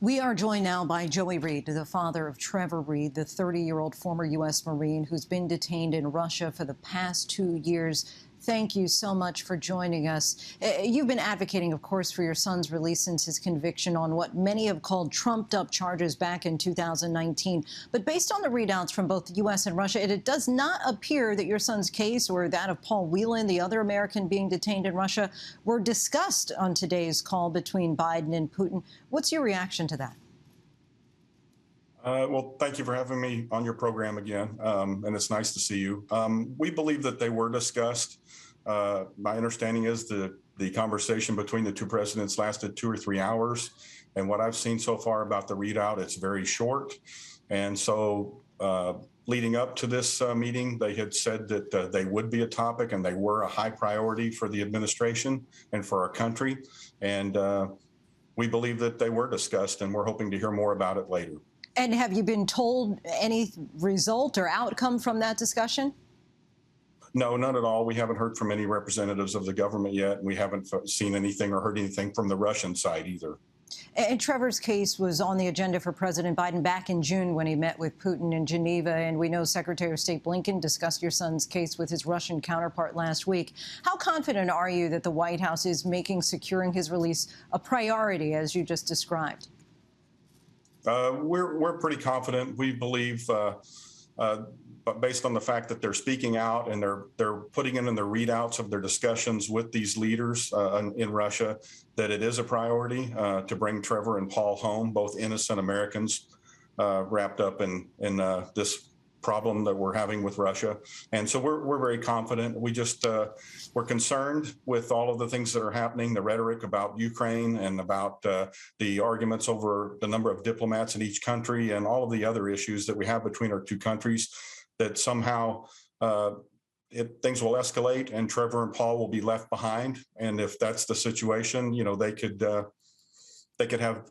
We are joined now by Joey Reed, the father of Trevor Reed, the 30-year-old former U.S. Marine who's been detained in Russia for the past 2 years. Thank you so much for joining us. You've been advocating, of course, for your son's release since his conviction on what many have called trumped-up charges back in 2019. But based on the readouts from both the U.S. and Russia, it does not appear that your son's case or that of Paul Whelan, the other American being detained in Russia, were discussed on today's call between Biden and Putin. What's your reaction to that? Well, thank you for having me on your program again, and it's nice to see you. We believe that they were discussed. My understanding is the conversation between the two presidents lasted 2 or 3 hours, and what I've seen so far about the readout, it's very short. And so leading up to this meeting, they had said that they would be a topic and they were a high priority for the administration and for our country. And we believe that they were discussed, and we're hoping to hear more about it later. And have you been told any result or outcome from that discussion? No, none at all. We haven't heard from any representatives of the government yet, and we haven't seen anything or heard anything from the Russian side either. And Trevor's case was on the agenda for President Biden back in June when he met with Putin in Geneva. And we know Secretary of State Blinken discussed your son's case with his Russian counterpart last week. How confident are you that the White House is making securing his release a priority, as you just described? We're pretty confident. We believe, but based on the fact that they're speaking out and they're putting it in the readouts of their discussions with these leaders in Russia, that it is a priority to bring Trevor and Paul home, both innocent Americans wrapped up in this problem that we're having with Russia. And so we're very confident. We just we're concerned with all of the things that are happening, the rhetoric about Ukraine and about the arguments over the number of diplomats in each country and all of the other issues that we have between our two countries, that somehow things will escalate and Trevor and Paul will be left behind. And if that's the situation, you know, they could have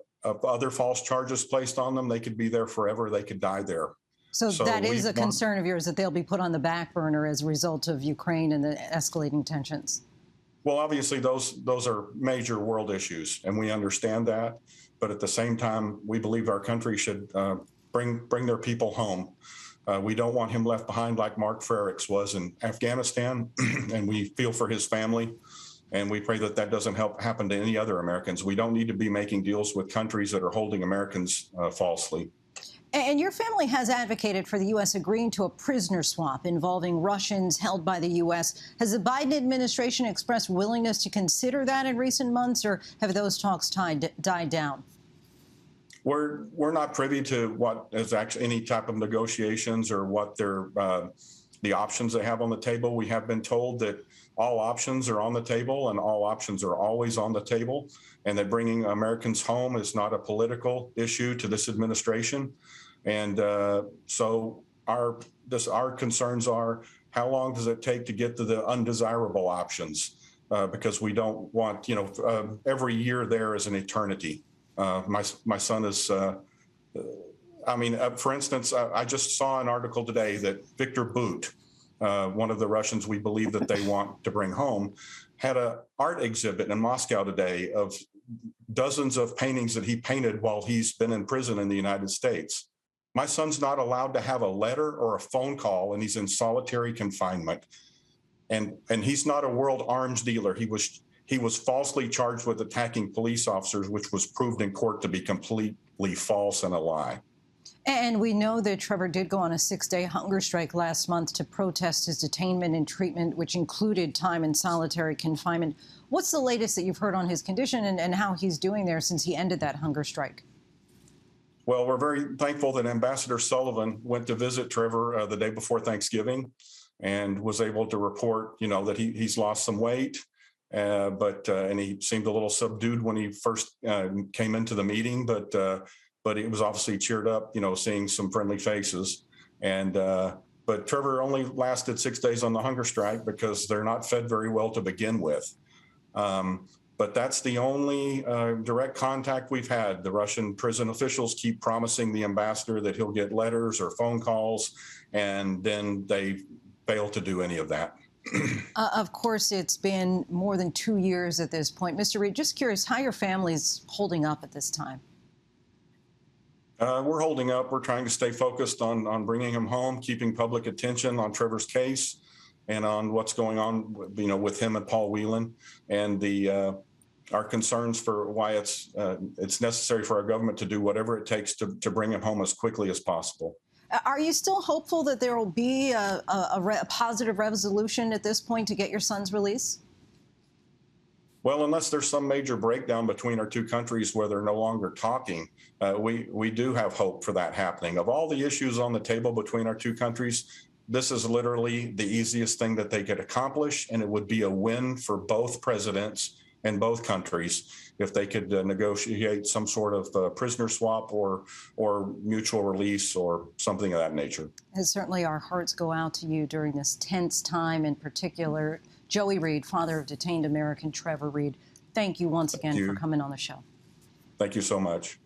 other false charges placed on them. They could be there forever. They could die there. So that is a concern of yours, that they'll be put on the back burner as a result of Ukraine and the escalating tensions? Well, obviously, those are major world issues, and we understand that. But at the same time, we believe our country should bring their people home. We don't want him left behind like Mark Frericks was in Afghanistan, and we feel for his family. And we pray that that doesn't happen to any other Americans. We don't need to be making deals with countries that are holding Americans falsely. And your family has advocated for the U.S. agreeing to a prisoner swap involving Russians held by the U.S. Has the Biden administration expressed willingness to consider that in recent months, or have those talks died down? We're not privy to what is actually any type of negotiations or what the options they have on the table. We have been told that all options are on the table and all options are always on the table, and that bringing Americans home is not a political issue to this administration. And so our concerns are, how long does it take to get to the undesirable options? Because we don't want, every year there is an eternity. My son is, for instance, I just saw an article today that Victor Bout, one of the Russians we believe that they want to bring home, had an art exhibit in Moscow today of dozens of paintings that he painted while he's been in prison in the United States. My son's not allowed to have a letter or a phone call, and he's in solitary confinement. And he's not a world arms dealer. He was falsely charged with attacking police officers, which was proved in court to be completely false and a lie. And we know that Trevor did go on a 6-day hunger strike last month to protest his detainment and treatment, which included time in solitary confinement. What's the latest that you've heard on his condition and how he's doing there since he ended that hunger strike? Well, we're very thankful that Ambassador Sullivan went to visit Trevor the day before Thanksgiving and was able to report, that he's lost some weight. And he seemed a little subdued when he first came into the meeting, but it was obviously cheered up, seeing some friendly faces. But Trevor only lasted 6 days on the hunger strike because they're not fed very well to begin with. But that's the only direct contact we've had. The Russian prison officials keep promising the ambassador that he'll get letters or phone calls, and then they fail to do any of that. Of course, it's been more than 2 years at this point. Mr. Reed, just curious how your family's holding up at this time. We're holding up. We're trying to stay focused on bringing him home, keeping public attention on Trevor's case and on what's going on, with him and Paul Whelan, and our concerns for why it's necessary for our government to do whatever it takes to bring him home as quickly as possible. Are you still hopeful that there will be a positive resolution at this point to get your son's release? Well, unless there's some major breakdown between our two countries where they're no longer talking, we do have hope for that happening. Of all the issues on the table between our two countries, this is literally the easiest thing that they could accomplish, and it would be a win for both presidents in both countries if they could negotiate some sort of prisoner swap or mutual release or something of that nature. And certainly our hearts go out to you during this tense time, in particular. Joey Reed, father of detained American Trevor Reed, thank you once again for coming on the show. Thank you so much.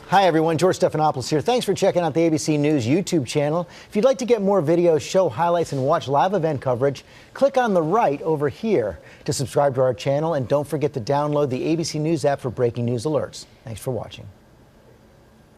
Hi, everyone. George Stephanopoulos here. Thanks for checking out the ABC News YouTube channel. If you'd like to get more videos, show highlights, and watch live event coverage, click on the right over here to subscribe to our channel. And don't forget to download the ABC News app for breaking news alerts. Thanks for watching.